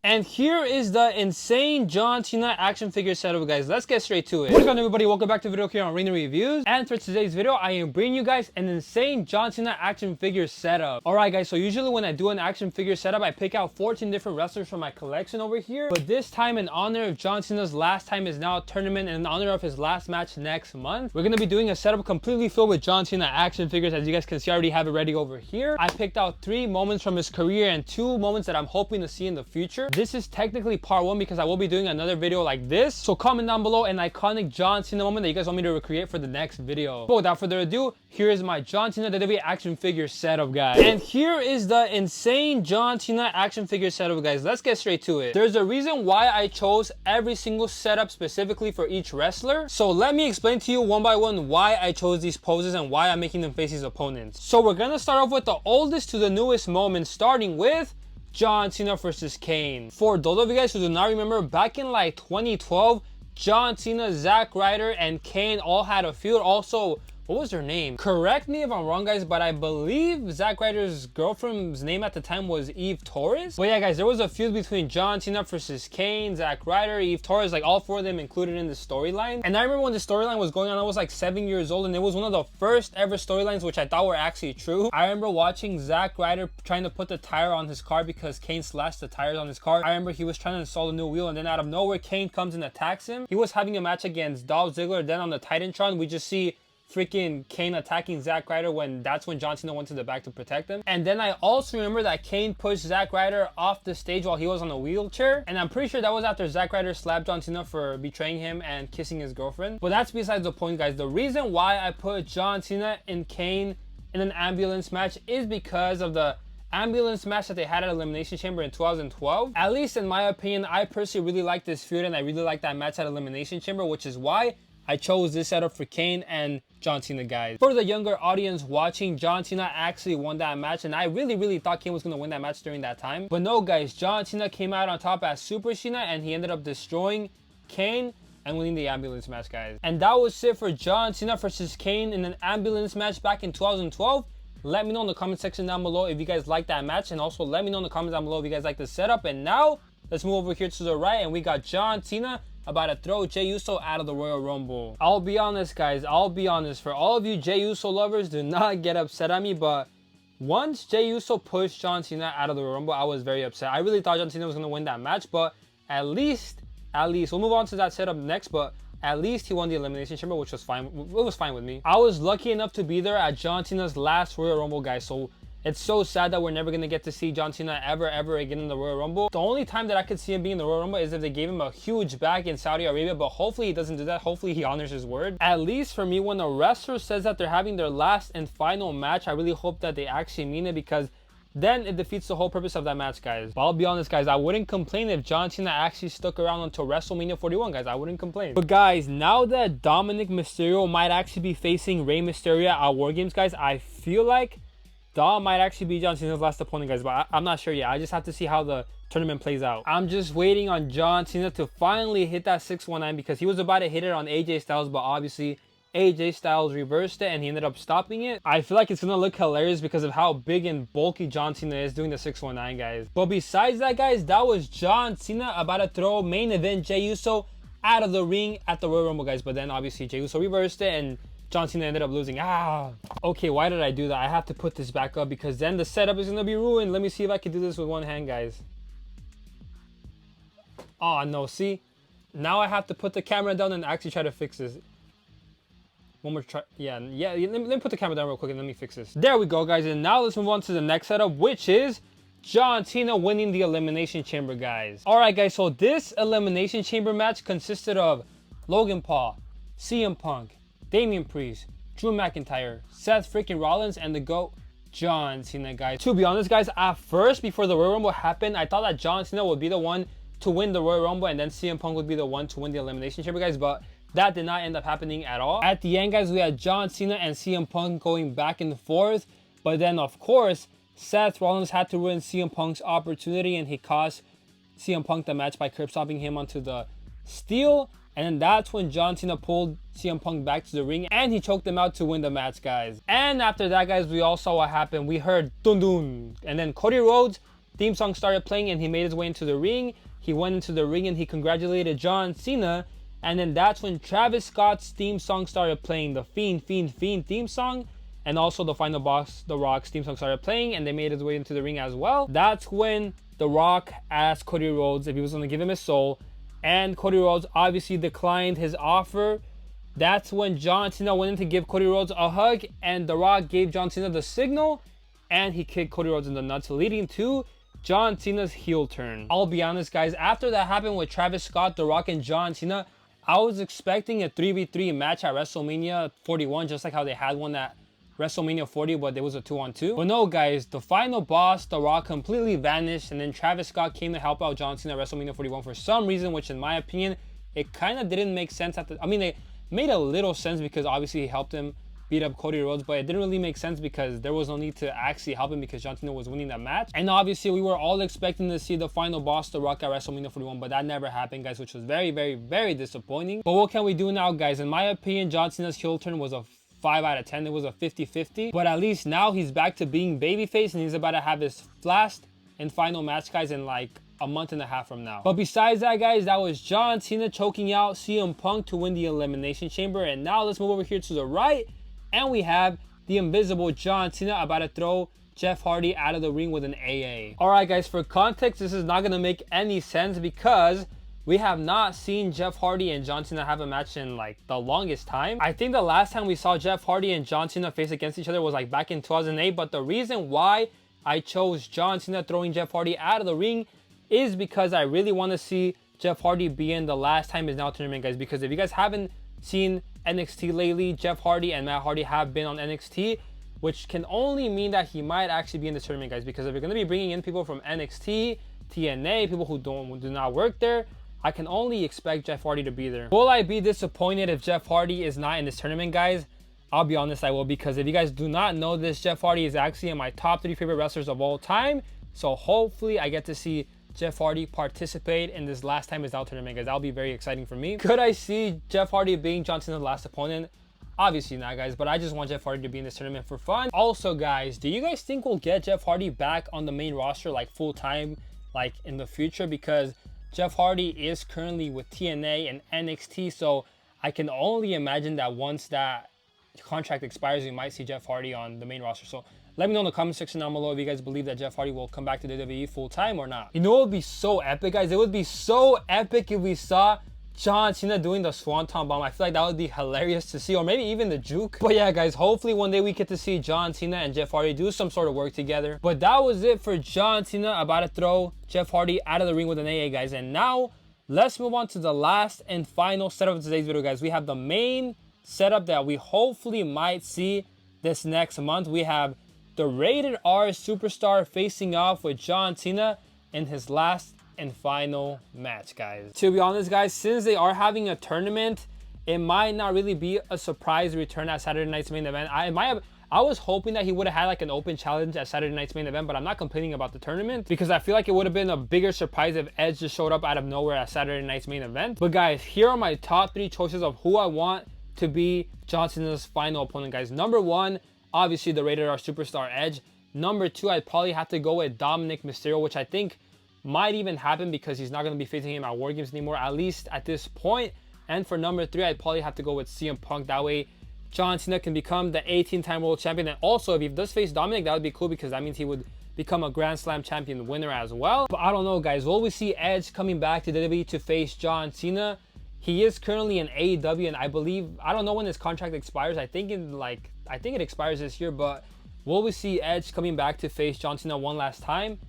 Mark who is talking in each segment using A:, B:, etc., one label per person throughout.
A: And here is the insane John Cena action figure setup, guys. Let's get straight to it. What's going on, everybody? Welcome back to the video here on Arena Reviews. And for today's video, I am bringing you guys an insane John Cena action figure setup. Alright guys, so usually when I do an action figure setup, I pick out 14 different wrestlers from my collection over here. But this time, in honor of John Cena's last time is now tournament, and in honor of his last match next month, we're going to be doing a setup completely filled with John Cena action figures. As you guys can see, I already have it ready over here. I picked out 3 moments from his career and 2 moments that I'm hoping to see in the future. This is technically part 1 because I will be doing another video like this. So comment down below an iconic John Cena moment that you guys want me to recreate for the next video. But without further ado, here is my John Cena WWE action figure setup, guys. And here is the insane John Cena action figure setup, guys. Let's get straight to it. There's a reason why I chose every single setup specifically for each wrestler. So let me explain to you one by one why I chose these poses and why I'm making them face these opponents. So we're gonna start off with the oldest to the newest moment, starting with John Cena versus Kane. For those of you guys who do not remember, back in like 2012, John Cena, Zack Ryder, and Kane all had a feud. Also, what was her name? Correct me if I'm wrong, guys, but I believe Zack Ryder's girlfriend's name at the time was Eve Torres. But yeah, guys, there was a feud between John Cena versus Kane, Zack Ryder, Eve Torres, like all 4 of them included in the storyline. And I remember when the storyline was going on, I was like 7 years old, and it was one of the first ever storylines which I thought were actually true. I remember watching Zack Ryder trying to put the tire on his car because Kane slashed the tires on his car. I remember he was trying to install a new wheel, and then out of nowhere, Kane comes and attacks him. He was having a match against Dolph Ziggler. Then on the Titantron, we just see freaking Kane attacking Zack Ryder that's when John Cena went to the back to protect him. And then I also remember that Kane pushed Zack Ryder off the stage while he was on a wheelchair. And I'm pretty sure that was after Zack Ryder slapped John Cena for betraying him and kissing his girlfriend. But that's besides the point, guys. The reason why I put John Cena and Kane in an ambulance match is because of the ambulance match that they had at Elimination Chamber in 2012. At least in my opinion, I personally really like this feud, and I really like that match at Elimination Chamber, which is why I chose this setup for Kane and John Cena, guys. For the younger audience watching, John Cena actually won that match, and I really thought Kane was going to win that match during that time. But no, guys, John Cena came out on top as Super Cena, and he ended up destroying Kane and winning the ambulance match, guys. And that was it for John Cena versus Kane in an ambulance match back in 2012. Let me know in the comment section down below if you guys like that match, and also let me know in the comments down below if you guys like the setup. And now, let's move over here to the right, and we got John Cena about to throw Jey Uso out of the Royal Rumble. I'll be honest, guys. I'll be honest. For all of you Jey Uso lovers, do not get upset at me, but once Jey Uso pushed John Cena out of the Royal Rumble, I was very upset. I really thought John Cena was going to win that match, but at least, we'll move on to that setup next, but at least he won the Elimination Chamber, which was fine. It was fine with me. I was lucky enough to be there at John Cena's last Royal Rumble, guys, so it's so sad that we're never going to get to see John Cena ever again in the Royal Rumble. The only time that I could see him being in the Royal Rumble is if they gave him a huge bag in Saudi Arabia, but hopefully he doesn't do that. Hopefully he honors his word. At least for me, when a wrestler says that they're having their last and final match, I really hope that they actually mean it, because then it defeats the whole purpose of that match, guys. But I'll be honest, guys, I wouldn't complain if John Cena actually stuck around until WrestleMania 41, guys. I wouldn't complain. But guys, now that Dominic Mysterio might actually be facing Rey Mysterio at War Games, guys, I feel like Dom might actually be John Cena's last opponent, guys, but I'm not sure yet. I just have to see how the tournament plays out. I'm just waiting on John Cena to finally hit that 619, because he was about to hit it on AJ Styles, but obviously AJ Styles reversed it and he ended up stopping it. I feel like it's gonna look hilarious because of how big and bulky John Cena is doing the 619, guys. But besides that, guys, that was John Cena about to throw main event Jey Uso out of the ring at the Royal Rumble, guys. But then obviously Jey Uso reversed it and John Cena ended up losing. Okay, why did I do that? I have to put this back up because then the setup is gonna be ruined. Let me see if I can do this with one hand, guys. Oh no, see? Now I have to put the camera down and actually try to fix this. One more try. Yeah, let me put the camera down real quick and let me fix this. There we go, guys. And now let's move on to the next setup, which is John Cena winning the Elimination Chamber, guys. Alright, guys, so this Elimination Chamber match consisted of Logan Paul, CM Punk, Damian Priest, Drew McIntyre, Seth freaking Rollins, and the GOAT, John Cena, guys. To be honest, guys, at first, before the Royal Rumble happened, I thought that John Cena would be the one to win the Royal Rumble and then CM Punk would be the one to win the Elimination Chamber, guys, but that did not end up happening at all. At the end, guys, we had John Cena and CM Punk going back and forth, but then, of course, Seth Rollins had to ruin CM Punk's opportunity, and he cost CM Punk the match by curb stomping him onto the steel. And then that's when John Cena pulled CM Punk back to the ring and he choked him out to win the match, guys. And after that, guys, we all saw what happened. We heard dun dun. And then Cody Rhodes theme song started playing and he made his way into the ring. He went into the ring and he congratulated John Cena. And then that's when Travis Scott's theme song started playing, the Fiend theme song. And also the final boss, The Rock's theme song started playing and they made his way into the ring as well. That's when The Rock asked Cody Rhodes if he was going to give him his soul. And Cody Rhodes obviously declined his offer. That's when John Cena went in to give Cody Rhodes a hug and The Rock gave John Cena the signal and he kicked Cody Rhodes in the nuts, leading to John Cena's heel turn. I'll be honest, guys, after that happened with Travis Scott, The Rock, and John Cena, I was expecting a 3v3 match at WrestleMania 41, just like how they had one at WrestleMania 40, but there was a 2-on-2. But no, guys, the final boss, The Rock, completely vanished, and then Travis Scott came to help out John Cena at WrestleMania 41 for some reason, which in my opinion, it kind of didn't make sense. I mean, it made a little sense because obviously he helped him beat up Cody Rhodes, but it didn't really make sense because there was no need to actually help him because John Cena was winning that match. And obviously we were all expecting to see the final boss, The Rock, at WrestleMania 41, but that never happened, guys, which was very, very, very disappointing. But what can we do now, guys? In my opinion, John Cena's heel turn was a 5 out of 10. It was a 50-50, but at least now he's back to being babyface and he's about to have his last and final match, guys, in like a month and a half from now. But besides that, guys, that was John Cena choking out CM Punk to win the Elimination Chamber. And now let's move over here to the right. And we have the invisible John Cena about to throw Jeff Hardy out of the ring with an AA. Alright, guys, for context, this is not going to make any sense because we have not seen Jeff Hardy and John Cena have a match in like the longest time. I think the last time we saw Jeff Hardy and John Cena face against each other was like back in 2008. But the reason why I chose John Cena throwing Jeff Hardy out of the ring is because I really want to see Jeff Hardy be in the Last Time Is Now tournament, guys. Because if you guys haven't seen NXT lately, Jeff Hardy and Matt Hardy have been on NXT, which can only mean that he might actually be in this tournament, guys. Because if you're going to be bringing in people from NXT, TNA, people who do not work there, I can only expect Jeff Hardy to be there. Will I be disappointed if Jeff Hardy is not in this tournament, guys? I'll be honest, I will, because if you guys do not know this, Jeff Hardy is actually in my top 3 favorite wrestlers of all time. So hopefully I get to see Jeff Hardy participate in this Last Time Is Out tournament, guys. That'll be very exciting for me. Could I see Jeff Hardy being John Cena's last opponent? Obviously not, guys, but I just want Jeff Hardy to be in this tournament for fun. Also, guys, do you guys think we'll get Jeff Hardy back on the main roster like full time, like in the future? Because Jeff Hardy is currently with TNA and NXT, so I can only imagine that once that contract expires, we might see Jeff Hardy on the main roster. So let me know in the comment section down below if you guys believe that Jeff Hardy will come back to WWE full time or not. You know what would be so epic, guys? It would be so epic if we saw John Cena doing the Swanton Bomb. I feel like that would be hilarious to see, or maybe even the juke. But yeah, guys, hopefully one day we get to see John Cena and Jeff Hardy do some sort of work together. But that was it for John Cena about to throw Jeff Hardy out of the ring with an AA, guys. And now let's move on to the last and final setup of today's video, guys. We have the main setup that we hopefully might see this next month. We have the Rated R Superstar facing off with John Cena in his last and final match, guys. To be honest, guys, since they are having a tournament, it might not really be a surprise return at Saturday night's main event. I was hoping that he would have had like an open challenge at Saturday night's main event, but I'm not complaining about the tournament because I feel like it would have been a bigger surprise if Edge just showed up out of nowhere at Saturday night's main event. But guys, here are my top 3 choices of who I want to be John Cena's final opponent, guys. Number 1, obviously the Rated R Superstar Edge. Number 2, I'd probably have to go with Dominic Mysterio, which I think might even happen because he's not going to be facing him at War Games anymore, at least at this point. And for number 3, I'd probably have to go with CM Punk. That way John Cena can become the 18-time world champion. And also, if he does face Dominic, that would be cool because that means he would become a Grand Slam champion winner as well. But I don't know, guys. Will we see Edge coming back to WWE to face John Cena? He is currently in AEW, and I believe, I don't know when his contract expires. I think it expires this year, but will we see Edge coming back to face John Cena one last time?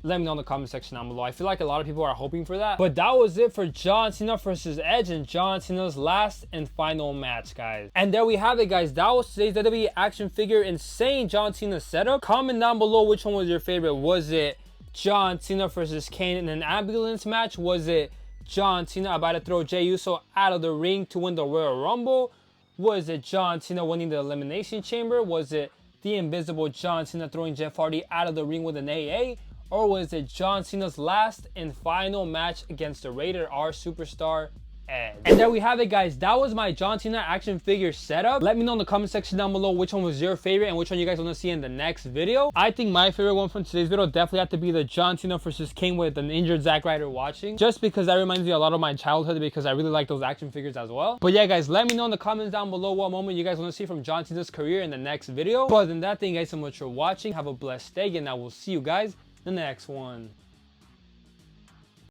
A: Let me know in the comment section down below. I feel like a lot of people are hoping for that. But that was it for John Cena versus Edge and John Cena's last and final match, guys. And there we have it, guys. That was today's WWE action figure insane John Cena setup. Comment down below which one was your favorite. Was it John Cena versus Kane in an ambulance match? Was it John Cena about to throw Jey Uso out of the ring to win the Royal Rumble? Was it John Cena winning the Elimination Chamber? Was it the invisible John Cena throwing Jeff Hardy out of the ring with an AA? Or was it John Cena's last and final match against the Rated R Superstar Edge. And there we have it, guys. That was my John Cena action figure setup. Let me know in the comment section down below which one was your favorite and which one you guys want to see in the next video. I think my favorite one from today's video definitely had to be the John Cena versus Kane with an injured Zack Ryder watching, just because that reminds me a lot of my childhood, because I really like those action figures as well. But yeah, guys, let me know in the comments down below what moment you guys want to see from John Cena's career in the next video. But other than that, thank you guys so much for watching. Have a blessed day, and I will see you guys in the next one.